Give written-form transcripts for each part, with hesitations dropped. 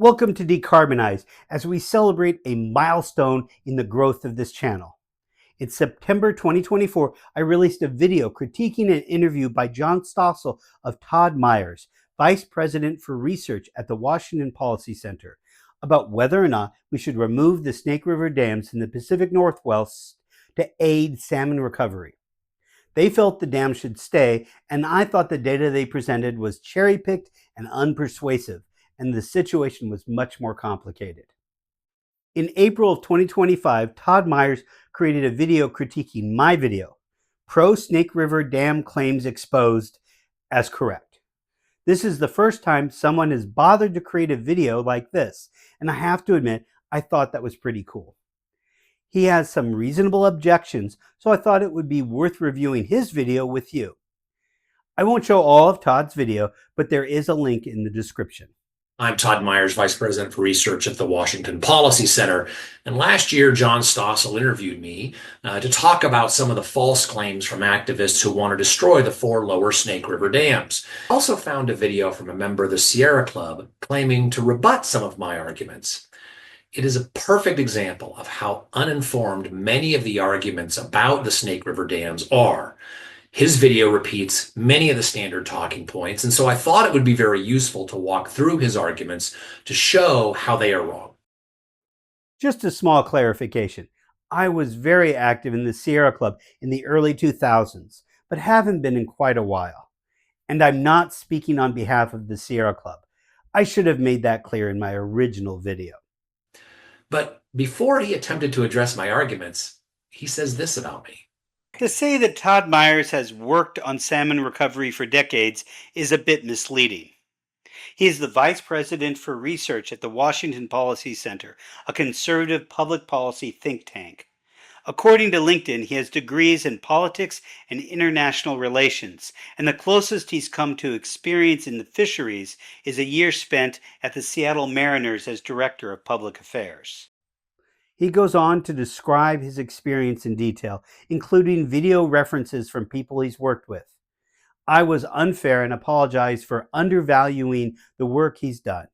Welcome to Decarbonize as we celebrate a milestone in the growth of this channel. In September 2024, I released a video critiquing an interview by John Stossel of Todd Myers, Vice President for Research at the Washington Policy Center, about whether or not we should remove the Snake River dams in the Pacific Northwest to aid salmon recovery. They felt the dam should stay, and I thought the data they presented was cherry-picked and unpersuasive, and the situation was much more complicated. In April of 2025, Todd Myers created a video critiquing my video, Pro Snake River Dam Claims Exposed as Correct. This is the first time someone has bothered to create a video like this, and I have to admit, I thought that was pretty cool. He has some reasonable objections, so I thought it would be worth reviewing his video with you. I won't show all of Todd's video, but there is a link in the description. I'm Todd Myers, Vice President for Research at the Washington Policy Center. And last year, John Stossel interviewed me to talk about some of the false claims from activists who want to destroy the 4 lower Snake River dams. I also found a video from a member of the Sierra Club claiming to rebut some of my arguments. It is a perfect example of how uninformed many of the arguments about the Snake River dams are. His video repeats many of the standard talking points, and so I thought it would be very useful to walk through his arguments to show how they are wrong. Just a small clarification. I was very active in the Sierra Club in the early 2000s, but haven't been in quite a while. And I'm not speaking on behalf of the Sierra Club. I should have made that clear in my original video. But before he attempted to address my arguments, he says this about me. To say that Todd Myers has worked on salmon recovery for decades is a bit misleading. He is the Vice President for Research at the Washington Policy Center, a conservative public policy think tank. According to LinkedIn, he has degrees in politics and international relations, and the closest he's come to experience in the fisheries is a year spent at the Seattle Mariners as Director of Public Affairs. He goes on to describe his experience in detail, including video references from people he's worked with. I was unfair and apologize for undervaluing the work he's done.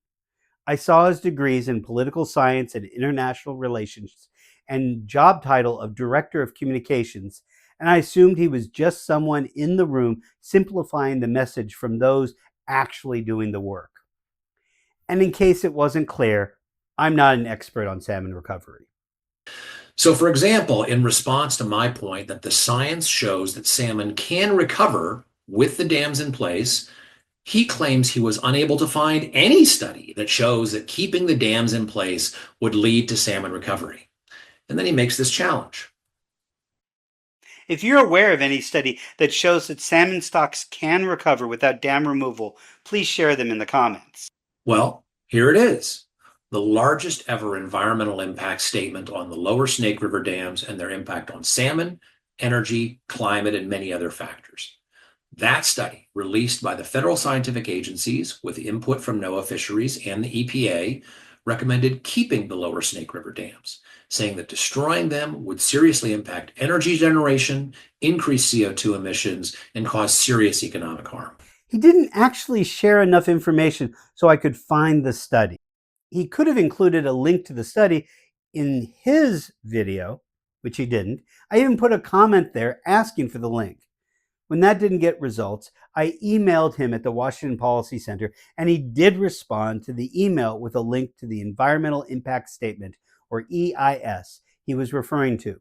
I saw his degrees in political science and international relations and job title of Director of Communications, and I assumed he was just someone in the room simplifying the message from those actually doing the work. And in case it wasn't clear, I'm not an expert on salmon recovery. So, for example, in response to my point that the science shows that salmon can recover with the dams in place, he claims he was unable to find any study that shows that keeping the dams in place would lead to salmon recovery. And then he makes this challenge. If you're aware of any study that shows that salmon stocks can recover without dam removal, please share them in the comments. Well, here it is. The largest ever environmental impact statement on the lower Snake River dams and their impact on salmon, energy, climate, and many other factors. That study, released by the federal scientific agencies with input from NOAA Fisheries and the EPA, recommended keeping the lower Snake River dams, saying that destroying them would seriously impact energy generation, increase CO2 emissions, and cause serious economic harm. He didn't actually share enough information so I could find the study. He could have included a link to the study in his video, which he didn't. I even put a comment there asking for the link. When that didn't get results, I emailed him at the Washington Policy Center, and he did respond to the email with a link to the Environmental Impact Statement, or EIS, he was referring to.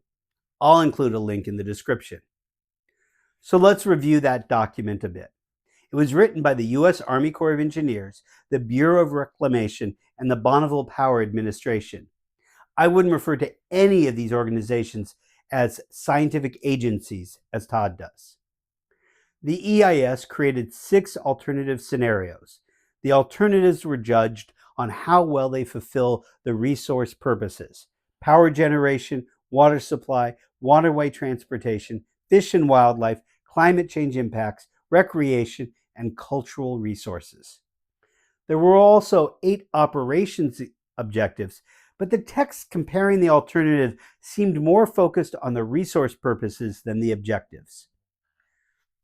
I'll include a link in the description. So let's review that document a bit. It was written by the U.S. Army Corps of Engineers, the Bureau of Reclamation, and the Bonneville Power Administration. I wouldn't refer to any of these organizations as scientific agencies, as Todd does. The EIS created 6 alternative scenarios. The alternatives were judged on how well they fulfill the resource purposes: power generation, water supply, waterway transportation, fish and wildlife, climate change impacts, recreation, and cultural resources. There were also 8 operations objectives, but the text comparing the alternative seemed more focused on the resource purposes than the objectives.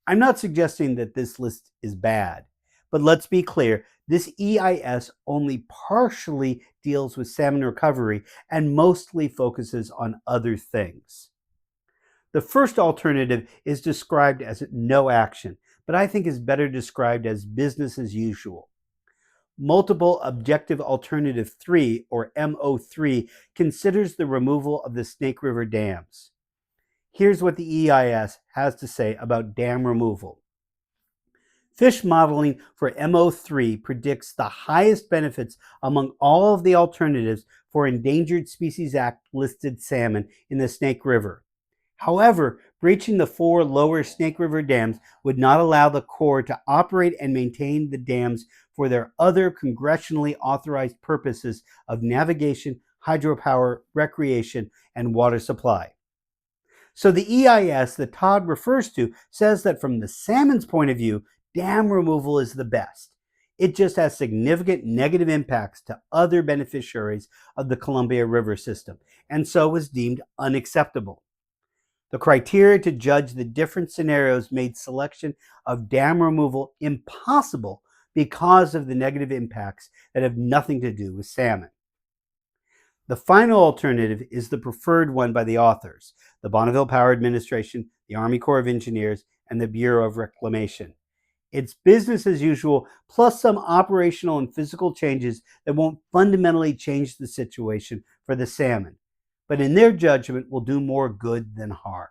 I'm not suggesting that this list is bad, But let's be clear, this EIS only partially deals with salmon recovery and mostly focuses on other things. The first alternative is described as no action, but I think is better described as business as usual. Multiple Objective Alternative 3, or MO3, considers the removal of the Snake River dams. Here's what the EIS has to say about dam removal. Fish modeling for MO3 predicts the highest benefits among all of the alternatives for Endangered Species Act listed salmon in the Snake River. However, breaching the 4 lower Snake River dams would not allow the Corps to operate and maintain the dams for their other congressionally authorized purposes of navigation, hydropower, recreation, and water supply. So the EIS that Todd refers to says that from the salmon's point of view, dam removal is the best. It just has significant negative impacts to other beneficiaries of the Columbia River system, and so was deemed unacceptable. The criteria to judge the different scenarios made selection of dam removal impossible because of the negative impacts that have nothing to do with salmon. The final alternative is the preferred one by the authors, the Bonneville Power Administration, the Army Corps of Engineers, and the Bureau of Reclamation. It's business as usual, plus some operational and physical changes that won't fundamentally change the situation for the salmon, but in their judgment will do more good than harm.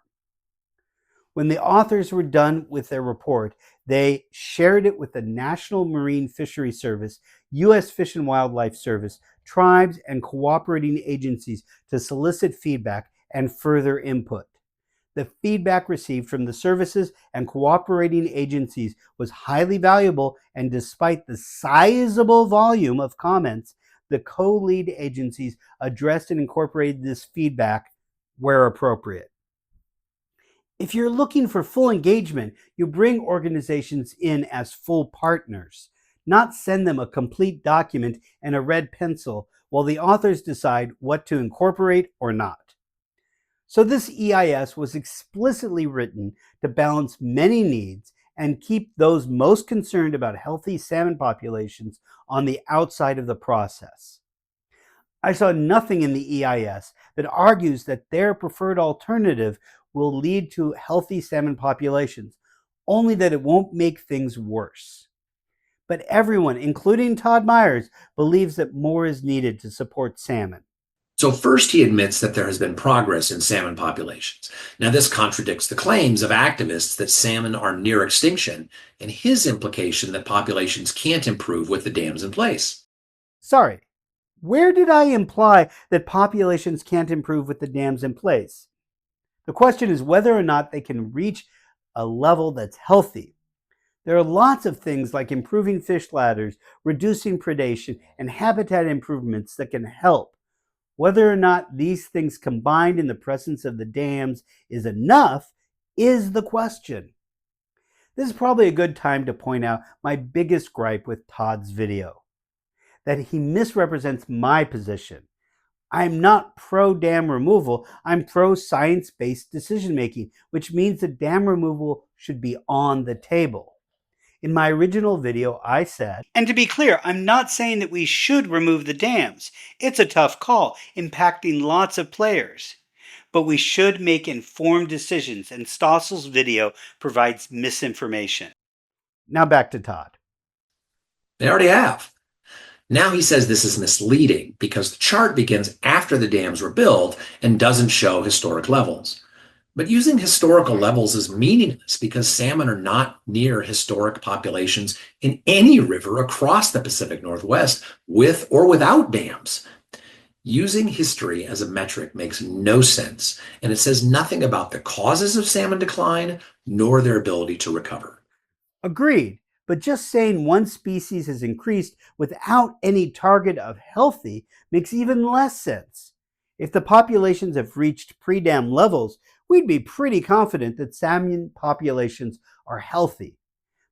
When the authors were done with their report, they shared it with the National Marine Fisheries Service, U.S. Fish and Wildlife Service, tribes, and cooperating agencies to solicit feedback and further input. The feedback received from the services and cooperating agencies was highly valuable, and despite the sizable volume of comments, the co-lead agencies addressed and incorporated this feedback where appropriate. If you're looking for full engagement, you bring organizations in as full partners, not send them a complete document and a red pencil while the authors decide what to incorporate or not. So this EIS was explicitly written to balance many needs and keep those most concerned about healthy salmon populations on the outside of the process. I saw nothing in the EIS that argues that their preferred alternative will lead to healthy salmon populations, only that it won't make things worse. But everyone, including Todd Myers, believes that more is needed to support salmon. So first, he admits that there has been progress in salmon populations. Now, this contradicts the claims of activists that salmon are near extinction and his implication that populations can't improve with the dams in place. Sorry, where did I imply that populations can't improve with the dams in place? The question is whether or not they can reach a level that's healthy. There are lots of things like improving fish ladders, reducing predation, and habitat improvements that can help. Whether or not these things combined in the presence of the dams is enough is the question. This is probably a good time to point out my biggest gripe with Todd's video, that he misrepresents my position. I'm not pro-dam removal, I'm pro-science-based decision-making, which means that dam removal should be on the table. In my original video, I said, and to be clear, I'm not saying that we should remove the dams. It's a tough call, impacting lots of players. But we should make informed decisions, and Stossel's video provides misinformation. Now back to Todd. They already have. Now he says this is misleading because the chart begins after the dams were built and doesn't show historic levels. But using historical levels is meaningless because salmon are not near historic populations in any river across the Pacific Northwest with or without dams. Using history as a metric makes no sense, and it says nothing about the causes of salmon decline nor their ability to recover. Agreed, but just saying one species has increased without any target of healthy makes even less sense. If the populations have reached pre-dam levels, we'd be pretty confident that salmon populations are healthy.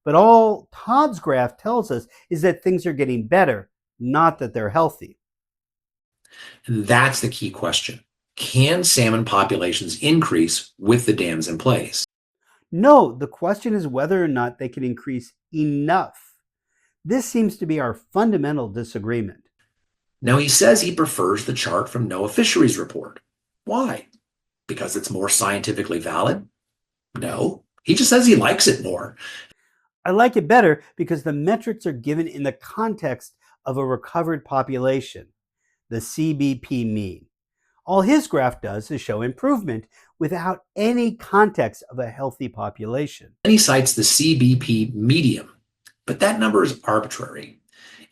But all Todd's graph tells us is that things are getting better, not that they're healthy. And that's the key question. Can salmon populations increase with the dams in place? No, the question is whether or not they can increase enough. This seems to be our fundamental disagreement. Now, he says he prefers the chart from NOAA Fisheries report. Why? Because it's more scientifically valid? No. He just says he likes it more. I like it better because the metrics are given in the context of a recovered population, the CBP mean. All his graph does is show improvement without any context of a healthy population. Then he cites the CBP medium, but that number is arbitrary.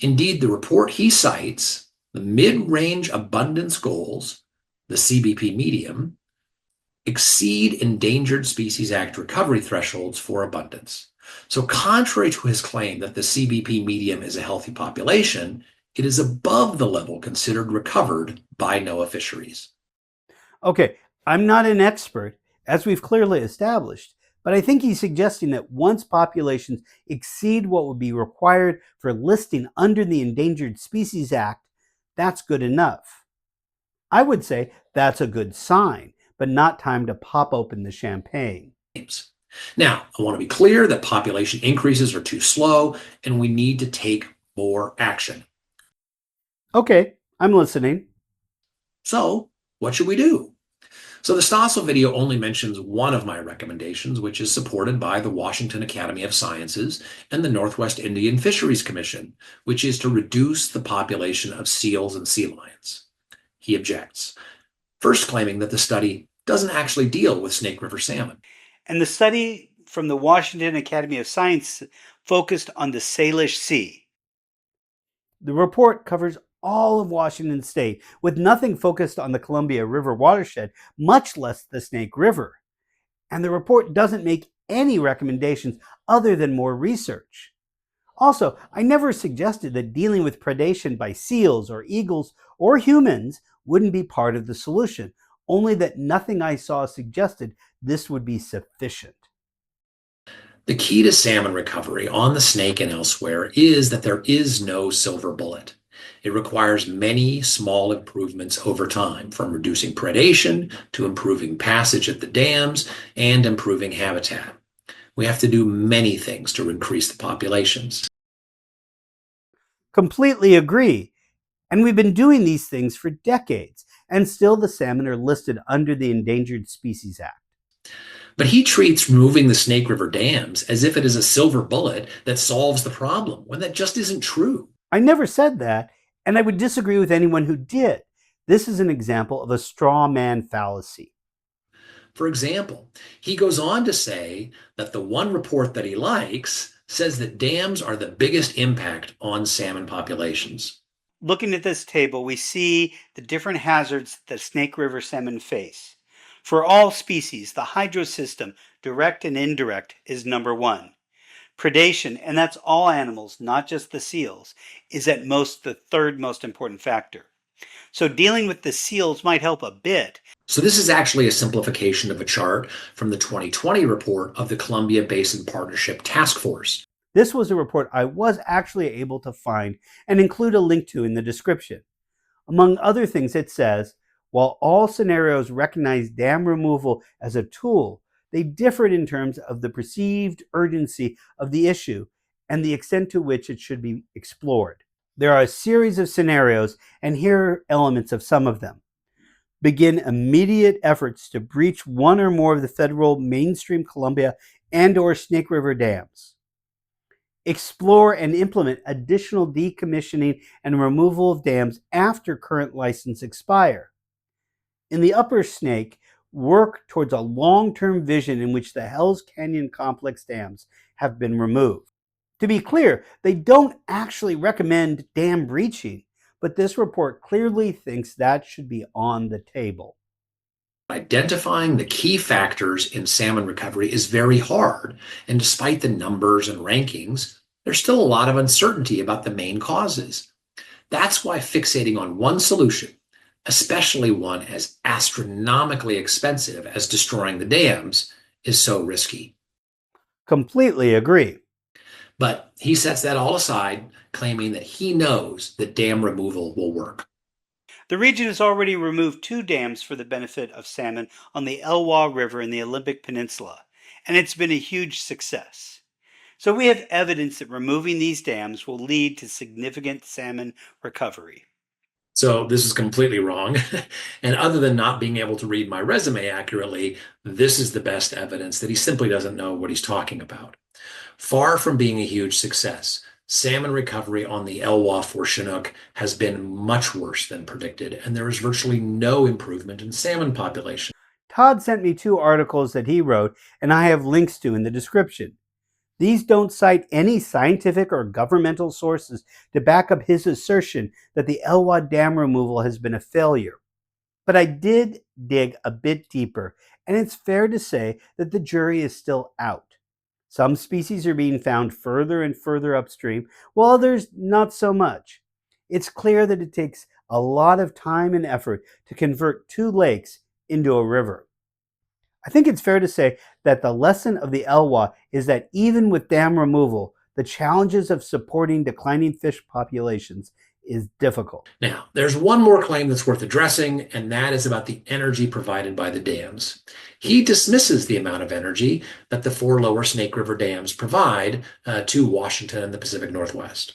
Indeed, the report he cites, the mid-range abundance goals, the CBP medium, exceed Endangered Species Act recovery thresholds for abundance. So contrary to his claim that the CBP medium is a healthy population, it is above the level considered recovered by NOAA Fisheries. Okay, I'm not an expert, as we've clearly established, but I think he's suggesting that once populations exceed what would be required for listing under the Endangered Species Act, that's good enough. I would say that's a good sign, but not time to pop open the champagne. Now, I want to be clear that population increases are too slow and we need to take more action. Okay, I'm listening. So, what should we do? So the Stossel video only mentions one of my recommendations, which is supported by the Washington Academy of Sciences and the Northwest Indian Fisheries Commission, which is to reduce the population of seals and sea lions. He objects, first claiming that the study doesn't actually deal with Snake River salmon. And the study from the Washington Academy of Sciences focused on the Salish Sea. The report covers all of Washington state, with nothing focused on the Columbia River watershed, much less the Snake River. And the report doesn't make any recommendations other than more research. Also, I never suggested that dealing with predation by seals or eagles or humans wouldn't be part of the solution, only that nothing I saw suggested this would be sufficient. The key to salmon recovery on the Snake and elsewhere is that there is no silver bullet. It requires many small improvements over time, from reducing predation to improving passage at the dams and improving habitat. We have to do many things to increase the populations. Completely agree. And we've been doing these things for decades, and still the salmon are listed under the Endangered Species Act. But he treats removing the Snake River dams as if it is a silver bullet that solves the problem, when that just isn't true. I never said that, and I would disagree with anyone who did. This is an example of a straw man fallacy. For example, he goes on to say that the one report that he likes says that dams are the biggest impact on salmon populations. Looking at this table, we see the different hazards that Snake River salmon face. For all species, the hydro system, direct and indirect, is number one. Predation, and that's all animals, not just the seals, is at most the third most important factor. So dealing with the seals might help a bit. So this is actually a simplification of a chart from the 2020 report of the Columbia Basin Partnership Task Force. This was a report I was actually able to find and include a link to in the description. Among other things, it says, while all scenarios recognize dam removal as a tool, they differed in terms of the perceived urgency of the issue and the extent to which it should be explored. There are a series of scenarios, and here are elements of some of them. Begin immediate efforts to breach one or more of the federal mainstream Columbia and/or Snake River dams. Explore and implement additional decommissioning and removal of dams after current license expire. In the upper Snake, work towards a long-term vision in which the Hells Canyon complex dams have been removed. To be clear, they don't actually recommend dam breaching, but this report clearly thinks that should be on the table. Identifying the key factors in salmon recovery is very hard, and despite the numbers and rankings, there's still a lot of uncertainty about the main causes. That's why fixating on one solution, especially one as astronomically expensive as destroying the dams, is so risky. Completely agree. But he sets that all aside, claiming that he knows that dam removal will work. The region has already removed 2 dams for the benefit of salmon on the Elwha River in the Olympic Peninsula, and it's been a huge success. So we have evidence that removing these dams will lead to significant salmon recovery. So this is completely wrong. And other than not being able to read my resume accurately, this is the best evidence that he simply doesn't know what he's talking about. Far from being a huge success, salmon recovery on the Elwha for Chinook has been much worse than predicted, and there is virtually no improvement in salmon population. Todd sent me 2 articles that he wrote, and I have links to in the description. These don't cite any scientific or governmental sources to back up his assertion that the Elwha dam removal has been a failure. But I did dig a bit deeper, and it's fair to say that the jury is still out. Some species are being found further and further upstream, while others not so much. It's clear that it takes a lot of time and effort to convert 2 lakes into a river. I think it's fair to say that the lesson of the Elwha is that even with dam removal, the challenges of supporting declining fish populations is difficult. Now, there's one more claim that's worth addressing, and that is about the energy provided by the dams. He dismisses the amount of energy that the 4 lower Snake River dams provide to Washington and the Pacific Northwest.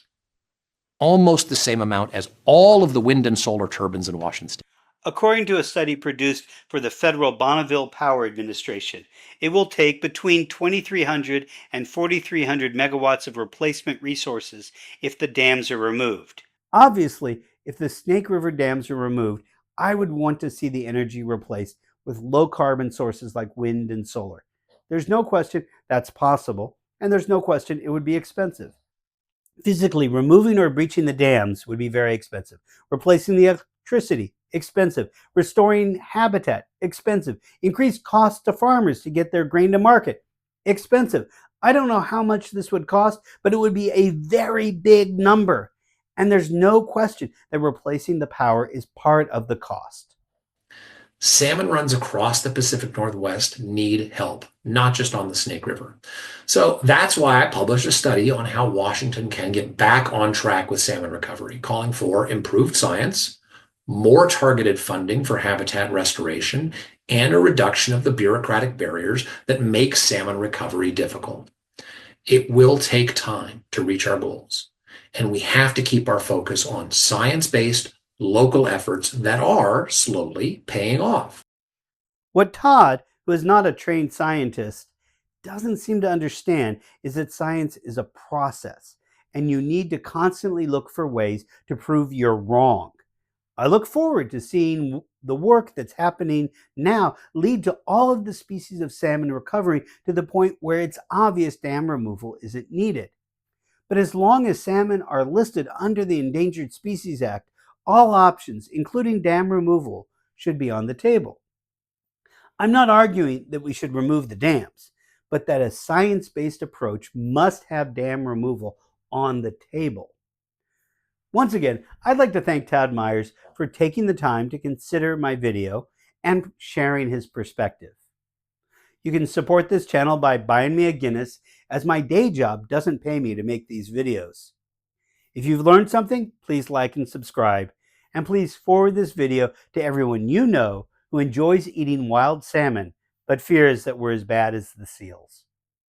Almost the same amount as all of the wind and solar turbines in Washington State. According to a study produced for the Federal Bonneville Power Administration, it will take between 2,300 and 4,300 megawatts of replacement resources if the dams are removed. Obviously, if the Snake River dams are removed, I would want to see the energy replaced with low carbon sources like wind and solar. There's no question that's possible, and there's no question it would be expensive. Physically, removing or breaching the dams would be very expensive. Replacing the electricity, expensive. Restoring habitat, expensive. Increased costs to farmers to get their grain to market, expensive. I don't know how much this would cost, but it would be a very big number. And there's no question that replacing the power is part of the cost. Salmon runs across the Pacific Northwest need help, not just on the Snake River. So that's why I published a study on how Washington can get back on track with salmon recovery, calling for improved science, more targeted funding for habitat restoration, and a reduction of the bureaucratic barriers that make salmon recovery difficult. It will take time to reach our goals, and we have to keep our focus on science-based local efforts that are slowly paying off. What Todd, who is not a trained scientist, doesn't seem to understand is that science is a process, and you need to constantly look for ways to prove you're wrong. I look forward to seeing the work that's happening now lead to all of the species of salmon recovering to the point where it's obvious dam removal isn't needed. But as long as salmon are listed under the Endangered Species Act, all options, including dam removal, should be on the table. I'm not arguing that we should remove the dams, but that a science-based approach must have dam removal on the table. Once again, I'd like to thank Todd Myers for taking the time to consider my video and sharing his perspective. You can support this channel by buying me a Guinness, as my day job doesn't pay me to make these videos. If you've learned something, please like and subscribe, and please forward this video to everyone you know who enjoys eating wild salmon but fears that we're as bad as the seals.